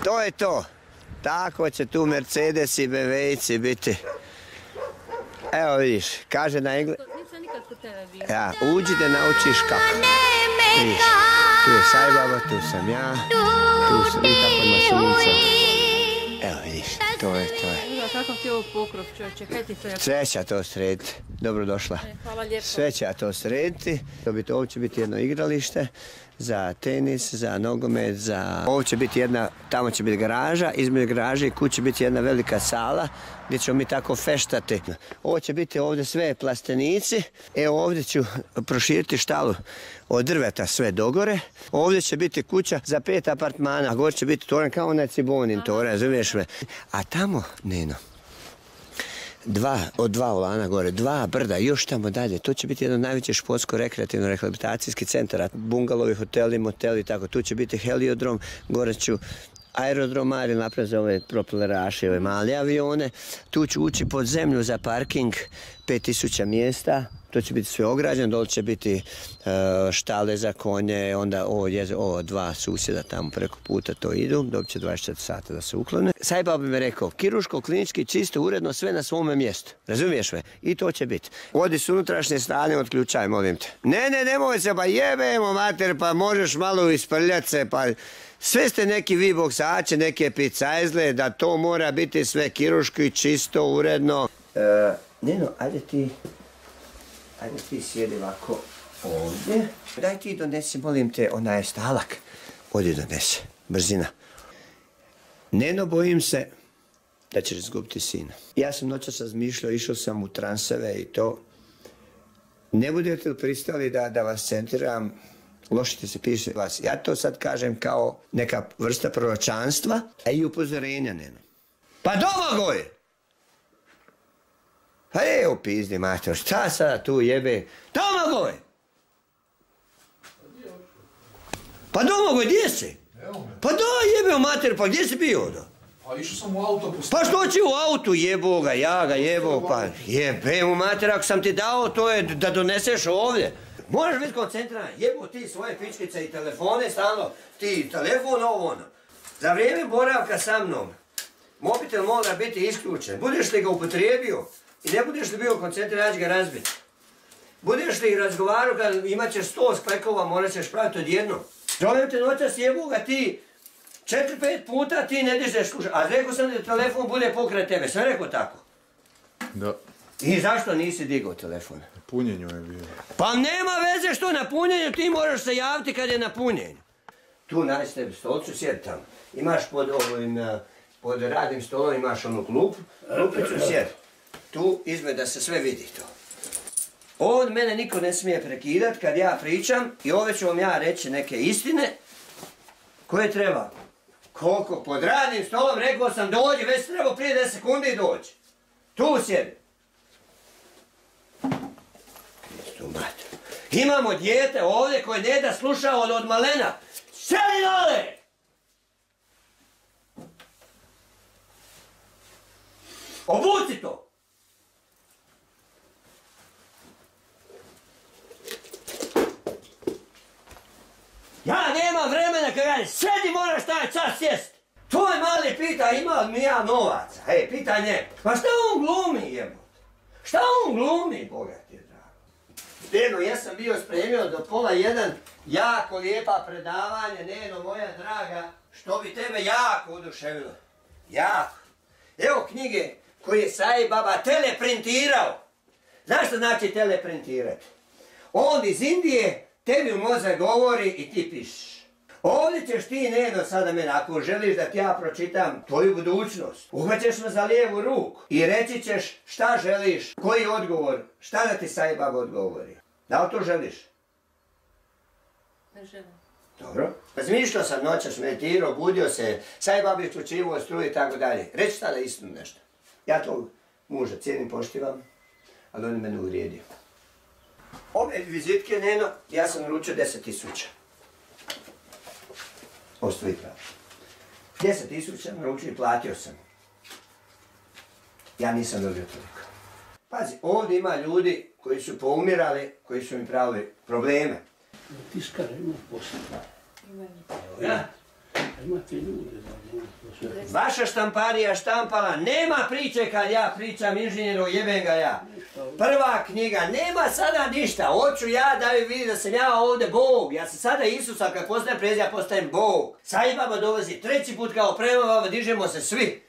To je to. Tako će tu Mercedes i BMW-ci biti. Evo vidiš, kaže na engleskom. Nisam nikad kod tebe bio. Ja, uđi da naučiš kako. Vidiš, tu je Sajbaba, tu sam ja, tu sam i tako ima sunce. Evo vidiš, to je. Kakav ti je ovo pokrov, čovječe, kaj ti to je? Sve će to srediti. Dobrodošla. Hvala lijepo. Sve će to srediti. Ovo će biti jedno igralište za tenis, za nogomet, Ovo će biti tamo će biti garaža, između garaže i kuće će biti jedna velika sala gdje ćemo mi tako feštati. Ovo će biti ovdje sve plastenici. Evo ovdje ću proširiti štalu od drveta sve dogore. Ovdje će biti kuća za 5 apartmana, a gore će biti toren kao onaj Cibonin toren, razumiješ me? A tamo, Neno, od dva volana gore, 2 brda, još tamo dalje. To će biti jedan najveći športsko-rekreativno-rehabilitacijski centar. Bungalovi, hoteli, moteli, tako. Tu će biti heliodrom, gore ću aerodromari napraviti za ove propeleraše, ove male avione. Tu ću ući pod zemlju za parking, 5000 mjesta. To će biti sve ograđeno, dole će biti štale za konje, onda ovo 2 susjeda tamo preko puta to idu, dobit će 24 sata da se uklone. Sajbaba bi mi rekao, kirurško, klinički, čisto, uredno, sve na svome mjestu. Razumiješ me? I to će biti. Odi s unutrašnje strane, otključaj, molim te. Ne, nemoj se, pa jebemo mater, pa možeš malo isprljati se, pa... Sve ste neki vi boksači, neke picajzle, da to mora biti sve kirurški, čisto, uredno. Neno, ajde ti sjedi ovako ovdje. Daj ti donesi, molim te, onaj stalak. Odi donesi, brzina. Neno, bojim se da ćeš izgubiti sina. Ja sam noćas razmišljao, išao sam u transeve i to. Ne budete li pristali da vas centiram, loše ti se piše vas. Ja to sad kažem kao neka vrsta proročanstva, a i upozorenja, Neno. Pa Domagoj! Pa evo pizdi, mater, šta sada tu jebe? Domagoj! Pa Domagoj, gdje si? Pa da jebe, mater, pa gdje si bio onda? Pa išao sam u auto po Pa što će u autu, jebo ga, ja ga jebo, pa jebe mu, mater, ako sam ti dao, to je da doneseš ovdje. Moraš biti koncentriran, jebo ti svoje pičkice i telefone stalno, ti telefon ovo ono. Za vrijeme boravka sa mnom, mobitel mora biti isključen. Budeš li ga upotrijebio i ne budeš li bio koncentriran, ja ću ga razbiti. Budeš li razgovarao kad imat ćeš 100 sklekova, morat ćeš praviti odjedno. Zovem te noćas, jebo ga ti, 4-5 puta ti ne dižeš slušati. A rekao sam da telefon bude pokraj tebe, sam rekao tako? Da. I zašto nisi digao telefon? Na punjenju je bio. Pa nema veze što na punjenju, ti moraš se javiti kad je na punjenju. Tu naći tebi stolcu, sjedi tamo. Imaš pod radnim stolom imaš onu klupicu, sjedi. Tu izme da se sve vidi to. Ovdje mene niko ne smije prekidat kad ja pričam i ovdje ću vam ja reći neke istine koje treba. Koliko? Pod radnim stolom rekao sam dođi, već treba prije 10 sekundi dođi. Tu sjedi. Imamo dijete ovdje koje ne da sluša od malena. Sjedi dole! Obuci to! Ja nemam vremena kad ja sjedi, moraš taj čas sjest. Tvoj mali pita ima li mi ja novaca. Hej, pita nje. Pa šta on glumi jebot? Šta on glumi, Boga ti je drago. Neno, ja sam bio spremio do 12:30 jako lijepa predavanje, Neno moja draga, što bi tebe jako oduševilo. Jako. Evo knjige koje je Sajbaba teleprintirao. Znaš što znači teleprintirati? On iz Indije tebi u mozak govori i ti pišeš. Ovdje ćeš ti, Neno, sada mene, ako želiš da ti ja pročitam tvoju budućnost, uhvaćeš me za lijevu ruku i reći ćeš šta želiš, koji odgovor, šta da ti Sajbaba odgovori. Da li to želiš? Ne želim. Dobro. Razmišljao sam noćas, meditirao, budio se, Sajbaba isključivao struju i tako dalje. Reći tada istinu nešto. Ja to muža cijenim, poštivam, ali on je mene uvrijedio. Ove vizitke, Neno, ja sam naručio 10.000. Ostavi pravo. 10.000 naručio i platio sam. Ja nisam dobio toliko. Pazi, ovdje ima ljudi koji su poumirali, koji su mi pravili probleme. Tiskara ima posla. Imaju. Ja. Imate ljude da Vaša štamparija štampala, nema priče kad ja pričam inženjeru, jebem ga ja. Prva knjiga, nema sada ništa, hoću ja da vi vidi da sam ja ovdje Bog, ja sam sada Isusa, kad postajem prezir, ja postajem Bog. Sad i baba dolazi, treći put kao prema baba, dižemo se svi.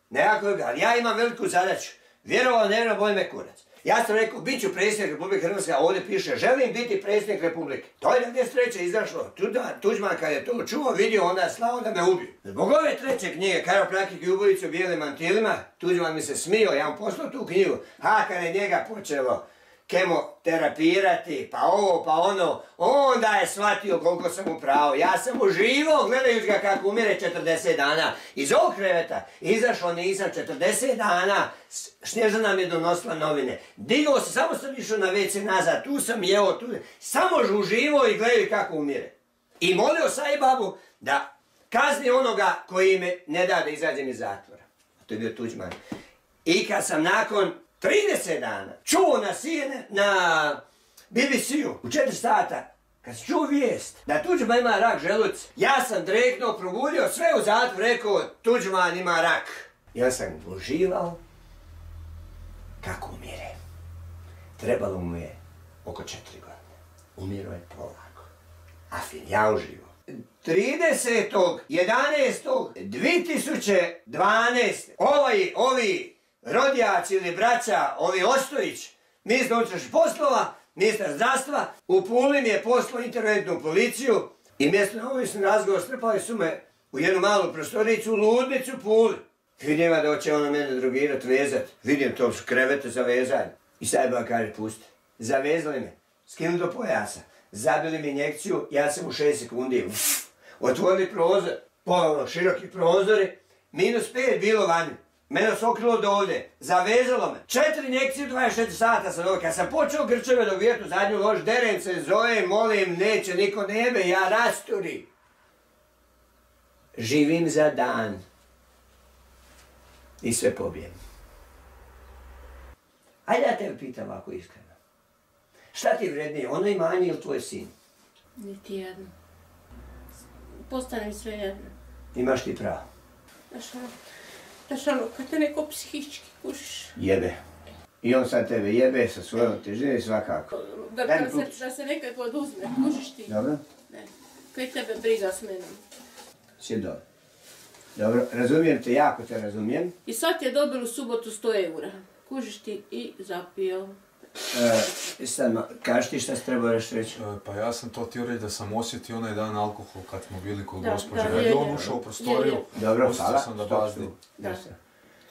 Nekako, ali ja imam veliku zadaću, vjerovao ne boli me kurac. Ja sam rekao, bit ću predsjednik Republike Hrvatske, a ovdje piše, želim biti predsjednik Republike. To je gdje treće izašlo. Tuđman kad je to čuo, vidio, onda je slao da me ubiju. Zbog ove treće knjige, Karol Prakik i ubojice u bijelim mantilima, Tuđman mi se smio, ja mu poslao tu knjigu. A kad je njega počelo kemoterapirati, pa ovo, pa ono, onda je shvatio koliko sam mu pravo. Ja sam uživao gledajući ga kako umire 40 dana. Iz ovog kreveta izašao nisam 40 dana, Snježana mi je donosila novine. Digao se, samo sam išao na WC nazad, tu sam jeo, tu samo uživao i gledaju kako umire. I molio Sai babu da kazni onoga koji me ne da izađem iz zatvora. To je bio Tuđman. I kad sam nakon 30 dana čuo na BBC-u u 4 sata, kad sam čuo vijest da Tuđman ima rak želuca, ja sam direktno probudio sve u zatvoru, rekao Tuđman ima rak. Ja sam uživao kako umire. Trebalo mu je oko 4 godine. Umiro je polako. A fin, ja uživao. 30.11.2012. Ovi rodijaci ili braća, ovi Ostojić, ministar unutrašnjih poslova, ministar zdravstva, u Puli mi je poslao interventnu policiju i mjesto na ovisni razgovor strpali su me u jednu malu prostoricu u ludnicu Puli. Vidim da hoće ono mene drogirat, vezat. Vidim to su krevete za vezanje. I Sajba kaže pusti. Zavezali me, skinuli do pojasa, zabili mi injekciju, ja sam u 6 sekundi. Otvorili prozor, polovno široki prozori, -5 bilo vani. Mene sokrilo do ovdje, zavezalo me. 4 injekcije, 24 sata sam ovdje. Kad sam počeo grčeve dobijeti u zadnju lož, derem se, zovem, molim, neće, niko nebe, ja rasturi. Živim za dan. I sve pobijem. Ajde ja tebe pitam ovako iskreno. Šta ti je vrednije, ono imanje ili tvoj sin? Niti jedno. Postane mi sve jedno. Imaš ti pravo. Znaš ono, kad te neko psihički kušiš. Jebe. I on sad tebe jebe sa svojom težinom svakako. Da se nekad poduzme, kužiš ti. Dobro. Ne. Kaj tebe briga s menom. Sjed dobro. Dobro, razumijem te, jako te razumijem. I sad je dobil u subotu 100 eura. Kužiš ti i zapio. Kaži ti šta se treba još reći? Pa ja sam to htio reći da sam osjetio onaj dan alkohol kad smo bili kod gospođe. Da, Kad je on ušao u prostoriju, Dobro, osjetio sam da bazdi.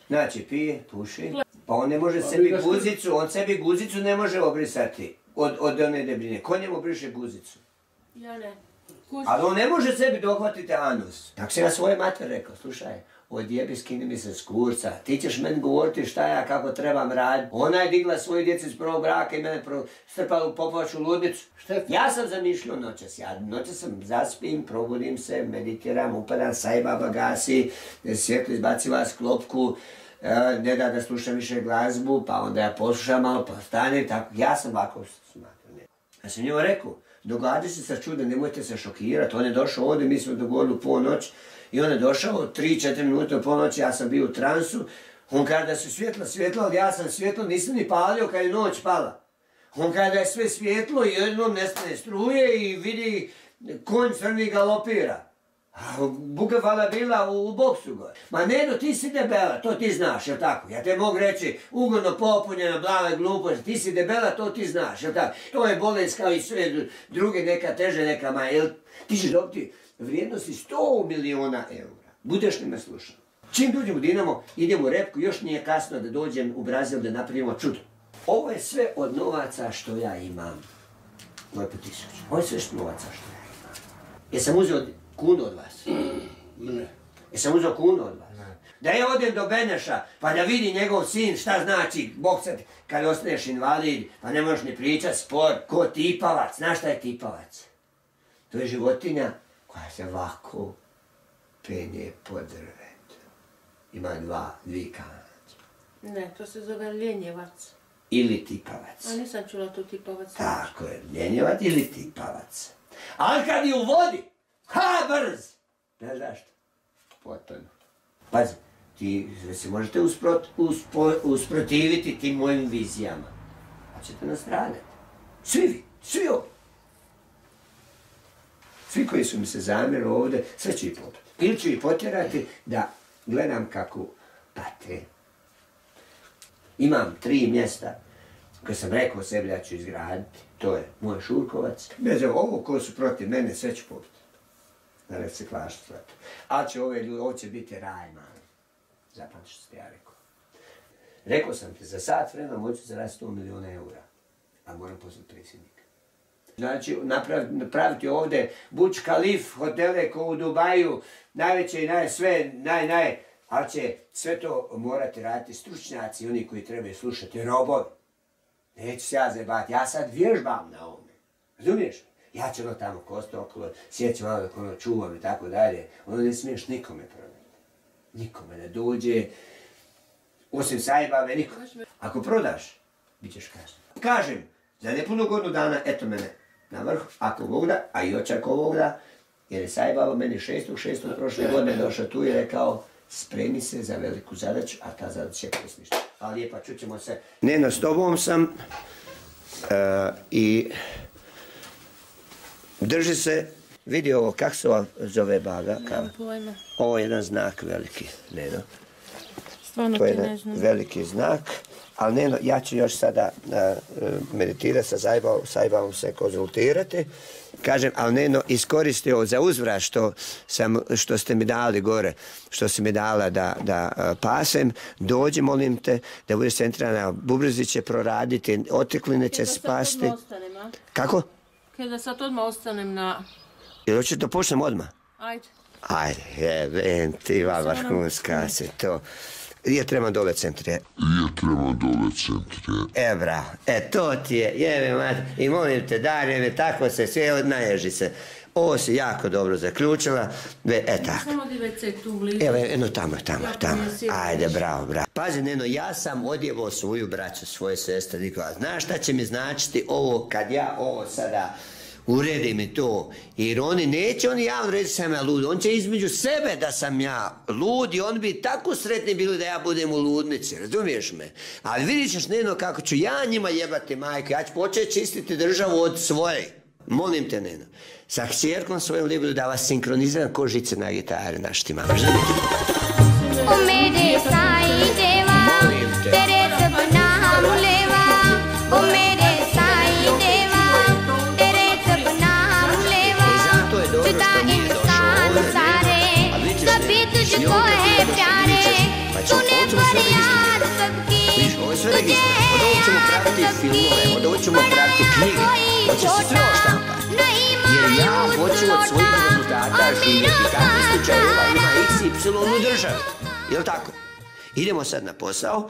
Znači, pije, puši, pa on ne može sebi guzicu, on sebi guzicu ne može obrisati od one debljine. Ko njemu briše guzicu? Ja ne. Ali on ne može sebi dohvatiti anus. Tako se ja svoje mater rekao, slušaj, odjebi, skini mi se s kurca, ti ćeš meni govoriti šta ja kako trebam raditi. Ona je digla svoju djecu iz prvog braka i mene strpala u popovaču ludnicu. Ja sam zamišljao noćas, noćas sam zaspim, probudim se, meditiram, upadam, Sai baba gasi, svjetlo izbaciva sklopku, ne da slušam više glazbu, pa onda ja poslušam malo, pa stanem, tako, ja sam ovako smatram. Ja sam njima rekao, događa se sa čudom, nemojte se šokirati, on je došao ovdje, mi smo dogovorili u ponoć, i on je došao 3-4 minute u ponoći, ja sam bio u transu, on kaže da su svjetlo, ali ja sam svjetlo, nisam ni palio kad je noć pala. On kaže da je sve svjetlo i jednom nestane struje i vidi konj crni galopira. Buka vala bila u boksu gore. Ma Neno, ti si debela, to ti znaš, jel tako? Ja te mogu reći ugodno popunjena, blava glupost, ti si debela, to ti znaš, jel tako? To je bolest kao i sve druge, neka teže, neka manje, jel? Ti ćeš dobiti vrijednosti 100 miliona eura. Budeš li me slušao? Čim dođem u Dinamo, idem u Repku, još nije kasno da dođem u Brazil da napravimo čudo. Ovo je sve od novaca što ja imam. Ovo je po 1000. Ovo je sve novaca što ja imam. Jesam uzeo kunu od vas? Ne. Jesam uzeo kunu od vas? Ne. Da ja odem do Beneša, pa da vidi njegov sin šta znači boksat kad ostaneš invalid, pa ne možeš ni pričat sport. Ko tipavac? Znaš šta je tipavac? To je životinja koja se ovako penje po drvetu. Ima dvi kanadze. Ne, to se zove ljenjevac. Ili tipavac. A nisam čula tu tipavac. Tako je, ljenjevac ili tipavac. Ali kad je u vodi, brz! Ne znaš što? Potpuno. Pazi, ti se možete usprotiviti tim mojim vizijama. A ćete nastradati. Svi vi, svi ovdje. Svi koji su mi se zamjerili ovdje, sve ću ih popiti. Ili ću ih potjerati da gledam kako pate. Imam 3 mjesta koje sam rekao sebi da ću izgraditi. To je moj Šurkovac. Bez ovo ko su protiv mene, sve ću popiti. Na reciklažu slati. Ali će ove ljudi, ovo će biti raj, mali. Zapamti što ste ja rekao. Rekao sam ti, za sat vremena moću zaraditi 100 milijuna eura. A moram postati predsjednik. Znači, napraviti ovdje Burj Khalifa, hotele ko u Dubaju, najveće i ali će sve to morati raditi stručnjaci, oni koji trebaju slušati, robovi. Neću se ja zajebati, ja sad vježbam na ovome. Razumiješ? Ja ću tamo kosti okolo, sjeći malo dok čuvam i tako dalje. Ono ne smiješ nikome prodati. Nikome ne dođe, osim sajbave, nikome. Ako prodaš, bit ćeš kažnjen. Kažem, za nepuno godinu dana, eto mene na vrhu, ako Bog da, a i očak ovog da, jer je sajbava meni 6.6. prošle godine došao tu i rekao, spremi se za veliku zadaću, a ta zadaća je pesništvo. Ali lijepa, čućemo se. Neno, s tobom sam i drži se, vidi ovo, kak se ova zove baga? Nemam pojma. Ovo je jedan znak veliki, Neno. Stvarno To je ti ne jedan znam. veliki znak, ali Neno, ja ću još sada meditirati sa Sajbavom se konzultirati. Kažem, ali Neno, iskoristi ovo za uzvrat što ste mi dali gore, što si mi dala da pasem, dođi, molim te, da budeš centrirana, bubrezi će proraditi, otekline će spasti. Kako? Kaj da sad odmah ostanem na... Jel hoćeš da počnem odmah? Ajde. Ajde, jebem ti, vrhunska se to. Je treba dole centre. Bravo. To ti je, jebe mati. I molim te, Darje me, tako se sve naježi se. Ovo si jako dobro zaključila. Tako. Samo di WC tu blizu. Evo, tamo. Ajde, bravo. Pazi, Neno, ja sam odjevao svoju braću, svoje sestre, Nikola. Znaš šta će mi značiti ovo, kad ja ovo sada uredim i to, jer neće oni javno reći sam ja lud, on će između sebe da sam ja lud i oni bi tako sretni bili da ja budem u ludnici, razumiješ me? Ali vidit ćeš, Neno, kako ću ja njima jebati majku, ja ću početi čistiti državu od svoje. Molim te, Neno, sa kćerkom svojom lijebu da vas sinkroniziram ko žice na gitari našti mama. ओ मेरे साईं देवा तेरे सपना हम लेवा ओ मेरे साईं देवा तेरे सपना हम लेवा जुदा इंसान सारे सभी तुझको है प्यारे तूने फरियाद सबकी तुझे है छोटा नहीं मालूम छोटा अमीरों का Jel' tako? Idemo sad na posao.